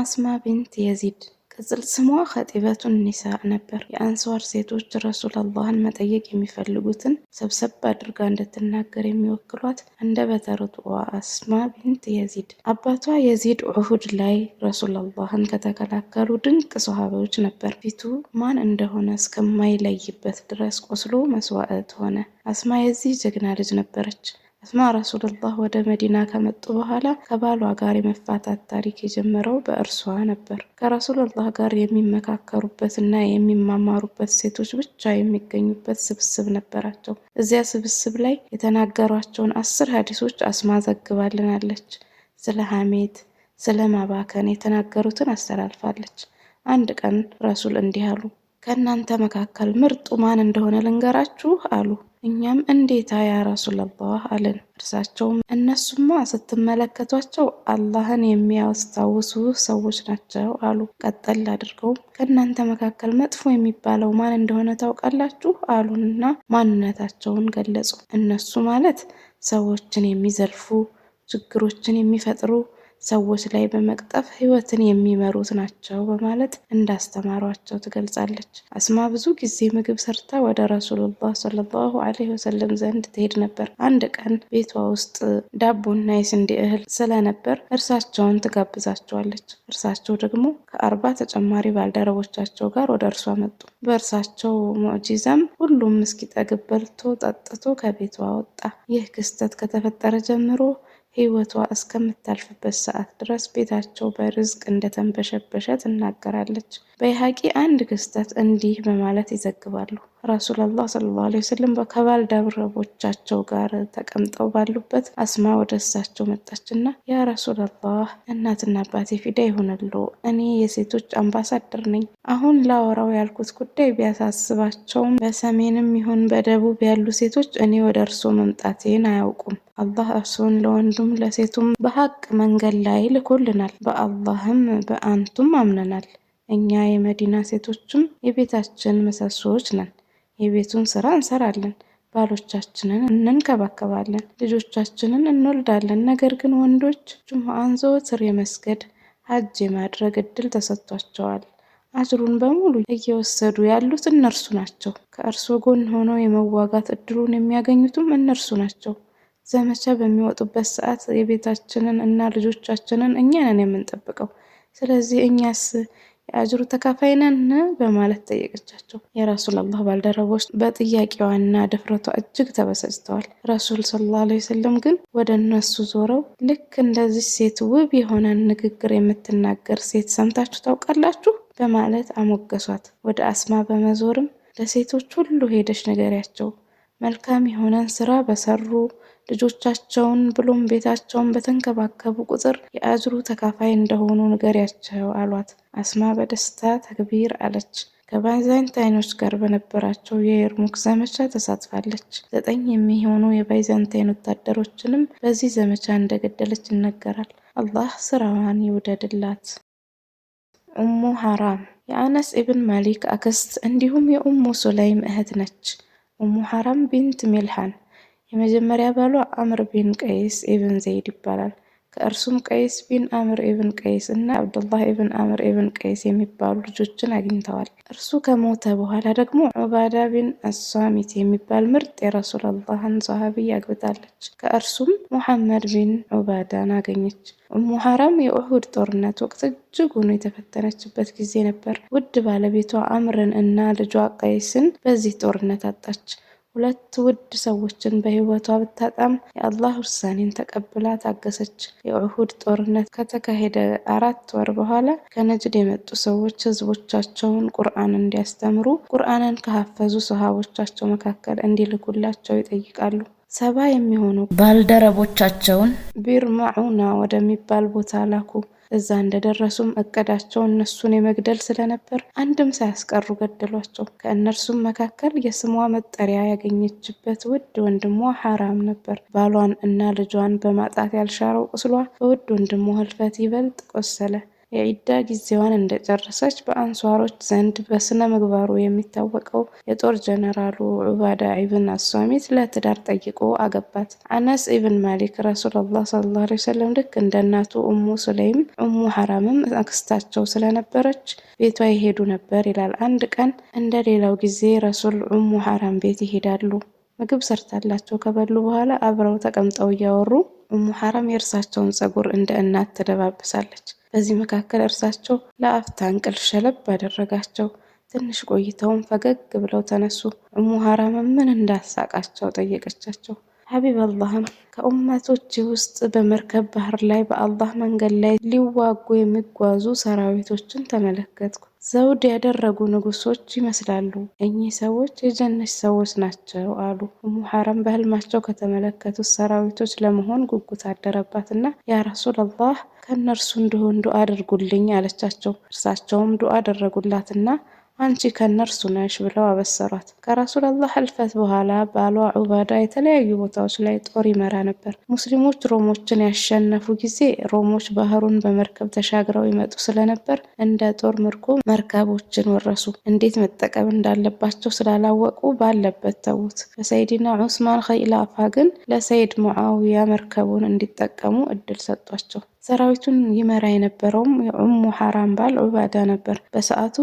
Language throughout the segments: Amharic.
አስማ ቢንት የዚድ ቅጽል ስሟ ኸጢበቱን ኒሳ ነበር። የአንሷር ሴቶች ረሱላላህን መጠየቅ የሚፈልጉትን ሰብሰብ አድርጋ እንድትናገር የሚወክሏት አንደበተ ርቱዕ አስማ ቢንት የዚድ። አባቷ የዚድ ኡሁድ ላይ ረሱላላህን ከተከላከሉ ድንቅ ሶሃባዎች ነበር። ፊቱ ማን እንደሆነ እስከማይለይበት ድረስ ቆስሎ መስዋዕት ሆነ። አስማ የዚህ ጀግና ልጅ ነበረች። አስማ ረሱላላህ ወደ መዲና ከመጡ በኋላ ከባሏ ጋር የመፋታት ታሪክ የጀመረው በእርሷ ነበር። ከረሱላላህ ጋር የሚመካከሩበትና የሚማማሩበት ሴቶች ብቻ የሚገኙበት ስብስብ ነበራቸው። እዚያ ስብስብ ላይ የተናገሯቸውን 10 ሐዲሶች አስማ ዘግባልናለች። ስለ ሐሜት፣ ስለ ማባከን የተናገሩትን አስተላልፋለች። አንድ ቀን ረሱል እንዲህ አሉ፣ ከእናንተ መካከል ምርጡ ማን እንደሆነ ልንገራችሁ አሉ። እኛም እንዴታ ያ ረሱላላህ አለን። እርሳቸውም እነሱማ ስትመለከቷቸው አላህን የሚያስታውሱ ሰዎች ናቸው አሉ። ቀጠል አድርገው ከእናንተ መካከል መጥፎ የሚባለው ማን እንደሆነ ታውቃላችሁ አሉንና ማንነታቸውን ገለጹ። እነሱ ማለት ሰዎችን የሚዘልፉ፣ ችግሮችን የሚፈጥሩ፣ ሰዎች ላይ በመቅጠፍ ህይወትን የሚመሩት ናቸው በማለት እንዳስተማሯቸው ትገልጻለች። አስማ ብዙ ጊዜ ምግብ ሰርታ ወደ ረሱሉላህ ሰለላሁ ዐለይሂ ወሰለም ዘንድ ትሄድ ነበር። አንድ ቀን ቤቷ ውስጥ ዳቦና የስንዴ እህል ስለነበር እርሳቸውን ትጋብዛቸዋለች። እርሳቸው ደግሞ ከ40 ተጨማሪ ባልደረቦቻቸው ጋር ወደ እርሷ መጡ። በእርሳቸው ሙዕጂዛም ሁሉም እስኪጠግብ በልቶ ጠጥቶ ከቤቷ ወጣ። ይህ ክስተት ከተፈጠረ ጀምሮ ህይወቷ እስከምታልፍበት ሰዓት ድረስ ቤታቸው በርዝቅ እንደተንበሸበሸ ትናገራለች። በይሃቂ አንድ ክስተት እንዲህ በማለት ይዘግባሉ። ረሱላላህ ሰለላሁ ዐለይሂ ወሰለም ከባልደረቦቻቸው ጋር ተቀምጠው ባሉበት አስማ ወደ እሳቸው መጣችና ያ ረሱላላህ፣ እናትና አባቴ ፊዳ ይሆናሉ፣ እኔ የሴቶች አምባሳደር ነኝ። አሁን ላወራው ያልኩት ጉዳይ ቢያሳስባቸውም በሰሜንም ይሁን በደቡብ ያሉ ሴቶች እኔ ወደ እርሶ መምጣቴን አያውቁም። አላህ እርሶን ለወንዱም ለሴቱም በሐቅ መንገድ ላይ ልኮልናል። በአላህም በአንቱም አምነናል። እኛ የመዲና ሴቶችም የቤታችን ምሰሶዎች ነን። የቤቱን ስራ እንሰራለን፣ ባሎቻችንን እንንከባከባለን፣ ልጆቻችንን እንወልዳለን። ነገር ግን ወንዶች ጁምዓን ዘወትር የመስገድ ሀጅ የማድረግ እድል ተሰጥቷቸዋል። አጅሩን በሙሉ እየወሰዱ ያሉት እነርሱ ናቸው። ከእርሶ ጎን ሆነው የመዋጋት እድሉን የሚያገኙትም እነርሱ ናቸው። ዘመቻ በሚወጡበት ሰዓት የቤታችንን እና ልጆቻችንን እኛ ነን የምንጠብቀው። ስለዚህ እኛስ የአጅሩ ተካፋይ ነን በማለት ጠየቀቻቸው። የረሱላላህ ባልደረቦች በጥያቄዋና ድፍረቷ እጅግ ተበሳጭተዋል። ረሱል ሰለላሁ ዐለይሂ ወሰለም ግን ወደ እነሱ ዞረው ልክ እንደዚህ ሴት ውብ የሆነ ንግግር የምትናገር ሴት ሰምታችሁ ታውቃላችሁ በማለት አሞገሷት። ወደ አስማ በመዞርም ለሴቶች ሁሉ ሄደሽ ንገሪያቸው፣ መልካም የሆነን ስራ በሰሩ ልጆቻቸውን ብሎም ቤታቸውን በተንከባከቡ ቁጥር የአጅሩ ተካፋይ እንደሆኑ ንገሪያቸው አሏት። አስማ በደስታ ተክቢር አለች። ከባይዛንታይኖች ጋር በነበራቸው የየርሙክ ዘመቻ ተሳትፋለች። 9 የሚሆኑ የባይዛንታይን ወታደሮችንም በዚህ ዘመቻ እንደገደለች ይነገራል። አላህ ስራዋን ይውደድላት። ኡሙ ሐራም የአነስ ኢብን ማሊክ አክስት እንዲሁም የኡሙ ሱለይም እህት ነች። ኡሙ ሐራም ቢንት ሚልሃን የመጀመሪያ ባሏ አምር ቢን ቀይስ ኢብን ዘይድ ይባላል። ከእርሱም ቀይስ ቢን አምር ኢብን ቀይስ እና አብዱላህ ኢብን አምር ኢብን ቀይስ የሚባሉ ልጆችን አግኝተዋል። እርሱ ከሞተ በኋላ ደግሞ ዑባዳ ቢን አሷሚት የሚባል ምርጥ የረሱላላህን ሰሃቢ አግብታለች። ከእርሱም ሙሐመድ ቢን ዑባዳን አገኘች። ኡሙ ሐራም የኡሁድ ጦርነት ወቅት እጅጉን የተፈተነችበት ጊዜ ነበር። ውድ ባለቤቷ አምርን እና ልጇ ቀይስን በዚህ ጦርነት አጣች። 2 ውድ ሰዎችን በህይወቷ ብታጣም የአላህ ውሳኔን ተቀብላ ታገሰች። የኡሁድ ጦርነት ከተካሄደ 4 ወር በኋላ ከነጅድ የመጡ ሰዎች ህዝቦቻቸውን ቁርአን እንዲያስተምሩ ቁርአንን ከሐፈዙ ሰሃቦቻቸው መካከል እንዲልኩላቸው ይጠይቃሉ። 70 የሚሆኑ ባልደረቦቻቸውን ቢር ማዑና ወደሚባል ቦታ ላኩ። እዛ እንደደረሱም እቅዳቸው እነሱን የመግደል ስለነበር አንድም ሳያስቀሩ ገደሏቸው። ከእነርሱም መካከል የስሟ መጠሪያ ያገኘችበት ውድ ወንድሟ ሐራም ነበር። ባሏን እና ልጇን በማጣት ያልሻረው ቁስሏ በውድ ወንድሟ ህልፈት ይበልጥ ቆሰለ። የዒዳ ጊዜዋን እንደጨረሰች በአንሷሮች ዘንድ በስነ ምግባሩ የሚታወቀው የጦር ጀነራሉ ዑባዳ ኢብን አሷሚት ለትዳር ጠይቆ አገባት። አነስ ኢብን ማሊክ ረሱላህ ሰለላሁ ዐለይሂ ወሰለም ልክ እንደ እናቱ ኡሙ ሱለይም ኡሙ ሐራምም አክስታቸው ስለነበረች ቤቷ ይሄዱ ነበር ይላል። አንድ ቀን እንደ ሌላው ጊዜ ረሱል ኡሙ ሐራም ቤት ይሄዳሉ። ምግብ ሰርታላቸው ከበሉ በኋላ አብረው ተቀምጠው እያወሩ ኡሙ ሐራም የእርሳቸውን ጸጉር እንደ እናት ትደባብሳለች። በዚህ መካከል እርሳቸው ለአፍታ እንቅልፍ ሸለብ አደረጋቸው። ትንሽ ቆይተውም ፈገግ ብለው ተነሱ። ኡሙ ሐራም ምን እንዳሳቃቸው ጠየቀቻቸው። ሐቢብ አላህም ከኡመቶች ውስጥ በመርከብ ባህር ላይ በአላህ መንገድ ላይ ሊዋጉ የሚጓዙ ሰራዊቶችን ተመለከትኩ። ዘውድ ያደረጉ ንጉሶች ይመስላሉ። እኚህ ሰዎች የጀነት ሰዎች ናቸው አሉ። ኡሙ ሐራም በህልማቸው ከተመለከቱት ሰራዊቶች ለመሆን ጉጉት አደረባትና ያ ረሱላህ ከነርሱ እንደሆን ዱዓ አድርጉልኝ አለቻቸው። እርሳቸውም ዱዓ አደረጉላትና አንቺ ከነርሱ ነሽ ብለው አበሰሯት። ከረሱላህ ህልፈት በኋላ ባሏ ዑባዳ የተለያዩ ቦታዎች ላይ ጦር ይመራ ነበር። ሙስሊሞች ሮሞችን ያሸነፉ ጊዜ ሮሞች ባህሩን በመርከብ ተሻግረው ይመጡ ስለነበር እንደ ጦር ምርኮ መርከቦችን ወረሱ። እንዴት መጠቀም እንዳለባቸው ስላላወቁ ባለበት ተዉት። በሰይድና ዑስማን ኺላፋ ግን ለሰይድ ሙዓዊያ መርከቡን እንዲጠቀሙ እድል ሰጧቸው። ሰራዊቱን ይመራ የነበረውም የኡሙ ሐራም ባል ዑባዳ ነበር። በሰዓቱ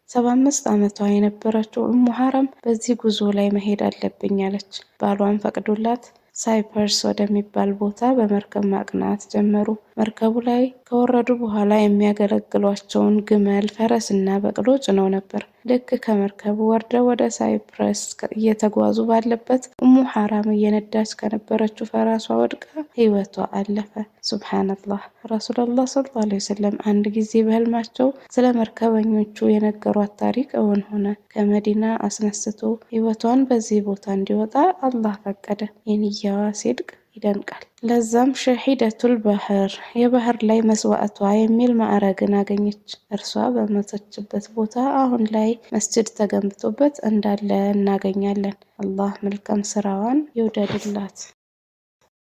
75 ዓመቷ የነበረችው ኡሙ ሐራም በዚህ ጉዞ ላይ መሄድ አለብኝ አለች። ባሏን ፈቅዶላት ሳይፐርስ ወደሚባል ቦታ በመርከብ ማቅናት ጀመሩ። መርከቡ ላይ ከወረዱ በኋላ የሚያገለግሏቸውን ግመል፣ ፈረስና በቅሎ ጭነው ነበር። ልክ ከመርከቡ ወርደው ወደ ሳይፕረስ እየተጓዙ ባለበት ኡሙ ሐራም እየነዳች ከነበረችው ፈረሷ ወድቃ ህይወቷ አለፈ። ሱብሃንአላህ። ረሱላህ ሰለላሁ ዐለይሂ ወሰለም አንድ ጊዜ በህልማቸው ስለ መርከበኞቹ የነገሯት ታሪክ እውን ሆነ። ከመዲና አስነስቶ ህይወቷን በዚህ ቦታ እንዲወጣ አላህ ፈቀደ። የንያዋ ሲድቅ ይደንቃል። ለዛም ሸሂደቱል ባህር የባህር ላይ መስዋዕቷ የሚል ማዕረግን አገኘች። እርሷ በሞተችበት ቦታ አሁን ላይ መስጂድ ተገንብቶበት እንዳለ እናገኛለን። አላህ መልካም ስራዋን ይውደድላት።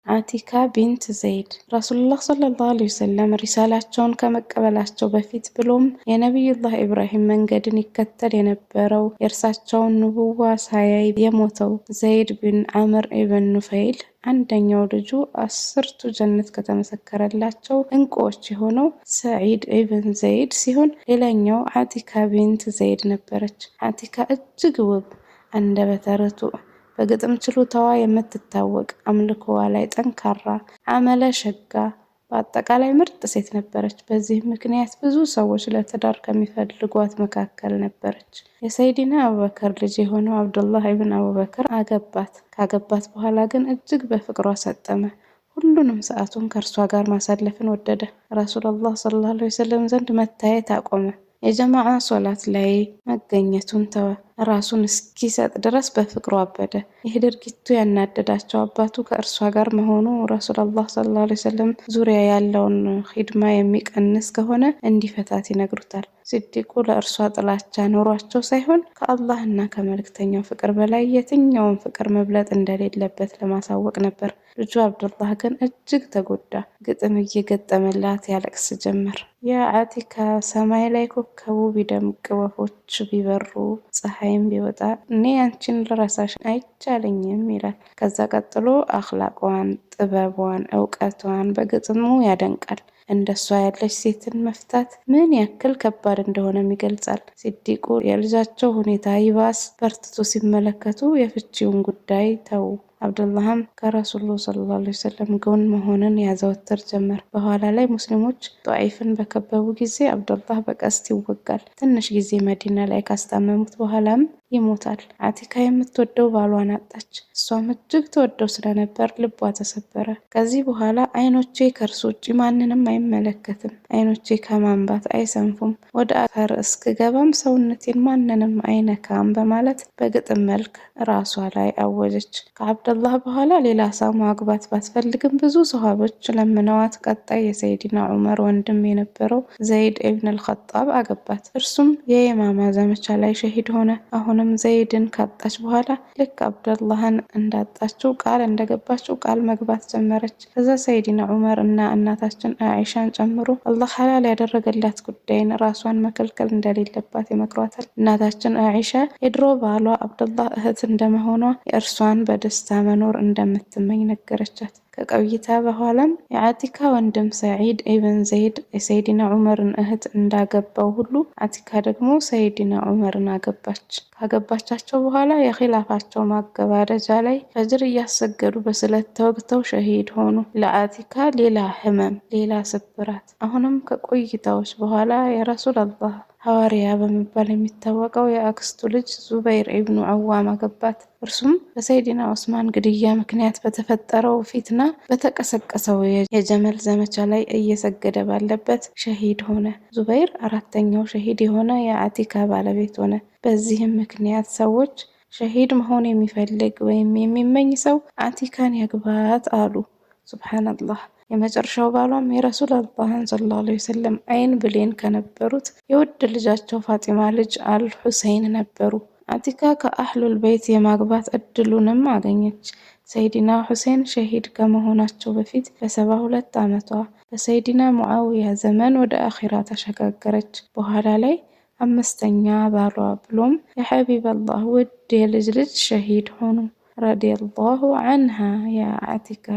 አቲካ ቢንት ዘይድ ረሱላህ ሰለላሁ ዐለይሂ ወሰለም ሪሳላቸውን ከመቀበላቸው በፊት ብሎም የነቢዩላህ ኢብራሂም መንገድን ይከተል የነበረው የእርሳቸውን ንቡዋ ሳያይ የሞተው ዘይድ ቢን አምር ኢብን ኑፈይል አንደኛው ልጁ 10ቱ ጀነት ከተመሰከረላቸው እንቁዎች የሆነው ሰዒድ ኢብን ዘይድ ሲሆን ሌላኛው አቲካ ቢንት ዘይድ ነበረች። አቲካ እጅግ ውብ፣ አንደበተ ርቱዕ፣ በግጥም ችሎታዋ የምትታወቅ፣ አምልኮዋ ላይ ጠንካራ፣ አመለ ሸጋ፣ በአጠቃላይ ምርጥ ሴት ነበረች። በዚህ ምክንያት ብዙ ሰዎች ለትዳር ከሚፈልጓት መካከል ነበረች። የሰይዲና አቡበከር ልጅ የሆነው አብዱላህ ኢብን አቡበከር አገባት። ካገባት በኋላ ግን እጅግ በፍቅሯ ሰጠመ። ሁሉንም ሰዓቱን ከእርሷ ጋር ማሳለፍን ወደደ። ረሱላህ ሰለላሁ ዐለይሂ ወሰለም ዘንድ መታየት አቆመ። የጀማዓ ሶላት ላይ መገኘቱን ተወ። ራሱን እስኪሰጥ ድረስ በፍቅሩ አበደ። ይህ ድርጊቱ ያናደዳቸው አባቱ ከእርሷ ጋር መሆኑ ረሱላህ ሰለላሁ ዐለይሂ ወሰለም ዙሪያ ያለውን ኺድማ የሚቀንስ ከሆነ እንዲፈታት ይነግሩታል። ሲዲቁ ለእርሷ ጥላቻ ኖሯቸው ሳይሆን ከአላህና ከመልእክተኛው ፍቅር በላይ የትኛውን ፍቅር መብለጥ እንደሌለበት ለማሳወቅ ነበር። ልጁ አብዱላህ ግን እጅግ ተጎዳ። ግጥም እየገጠመላት ያለቅስ ጀመር። የአቲካ ሰማይ ላይ ኮከቡ ቢደምቅ፣ ወፎች ቢበሩ፣ ፀሐይም ቢወጣ እኔ አንቺን ልረሳሽ አይቻለኝም ይላል። ከዛ ቀጥሎ አኽላቋን፣ ጥበቧን፣ እውቀቷን በግጥሙ ያደንቃል። እንደሷ ያለች ሴትን መፍታት ምን ያክል ከባድ እንደሆነም ይገልጻል። ሲዲቁ የልጃቸው ሁኔታ ይባስ በርትቶ ሲመለከቱ የፍቺውን ጉዳይ ተው። አብዱላህም ከረሱሉ ሰለላሁ ዐለይሂ ወሰለም ጎን መሆንን ያዘወትር ጀመር። በኋላ ላይ ሙስሊሞች ጧኢፍን በከበቡ ጊዜ አብዱላህ በቀስት ይወጋል። ትንሽ ጊዜ መዲና ላይ ካስታመሙት በኋላም ይሞታል። አቲካ የምትወደው ባሏን አጣች። እሷም እጅግ ተወደው ስለነበር ልቧ ተሰበረ። ከዚህ በኋላ አይኖቼ ከእርሱ ውጭ ማንንም አይመለከትም፣ አይኖቼ ከማንባት አይሰንፉም፣ ወደ አፈር እስክገባም ሰውነቴን ማንንም አይነካም በማለት በግጥም መልክ ራሷ ላይ አወጀች። ከአብደላህ በኋላ ሌላ ሰው ማግባት ባትፈልግም ብዙ ሰሃቦች ለምነዋት ቀጣይ የሰይድና ዑመር ወንድም የነበረው ዘይድ ኢብን አልኸጣብ አገባት። እርሱም የየማማ ዘመቻ ላይ ሸሂድ ሆነ። አሁንም ወንድሟንም ዘይድን ካጣች በኋላ ልክ አብደላህን እንዳጣችው ቃል እንደገባችው ቃል መግባት ጀመረች። ከዛ ሰይድና ዑመር እና እናታችን አይሻን ጨምሮ አላህ ሐላል ያደረገላት ጉዳይን ራሷን መከልከል እንደሌለባት ይመክሯታል። እናታችን አይሻ የድሮ ባሏ አብደላህ እህት እንደመሆኗ የእርሷን በደስታ መኖር እንደምትመኝ ነገረቻት። ከቆይታ በኋላም የአቲካ ወንድም ሰዒድ ኢብን ዘይድ የሰይድና ዑመርን እህት እንዳገባው ሁሉ አቲካ ደግሞ ሰይድና ዑመርን አገባች። ካገባቻቸው በኋላ የኺላፋቸው ማገባደጃ ላይ ፈጅር እያሰገዱ በስለት ተወግተው ሸሂድ ሆኑ። ለአቲካ ሌላ ህመም፣ ሌላ ስብራት። አሁንም ከቆይታዎች በኋላ የረሱላላህ ሐዋርያ በመባል የሚታወቀው የአክስቱ ልጅ ዙበይር ኢብኑ አዋም አገባት። እርሱም በሰይድና ዑስማን ግድያ ምክንያት በተፈጠረው ፊትና በተቀሰቀሰው የጀመል ዘመቻ ላይ እየሰገደ ባለበት ሸሂድ ሆነ። ዙበይር አራተኛው ሸሂድ የሆነ የአቲካ ባለቤት ሆነ። በዚህም ምክንያት ሰዎች ሸሂድ መሆን የሚፈልግ ወይም የሚመኝ ሰው አቲካን ያግባት አሉ። ሱብሃንአላህ። የመጨረሻው ባሏም የረሱላላህን ሰለላሁ ዐለይሂ ወሰለም አይን ብሌን ከነበሩት የውድ ልጃቸው ፋጢማ ልጅ አልሁሰይን ነበሩ። አቲካ ከአህሉል በይት የማግባት እድሉንም አገኘች። ሰይዲና ሁሴን ሸሂድ ከመሆናቸው በፊት በ72 ዓመቷ በሰይዲና ሙዓዊያ ዘመን ወደ አኺራ ተሸጋገረች። በኋላ ላይ አምስተኛ ባሏ ብሎም የሐቢበላህ ውድ የልጅ ልጅ ሸሂድ ሆኑ። ረዲየላሁ ዐንሃ ያ አቲካ።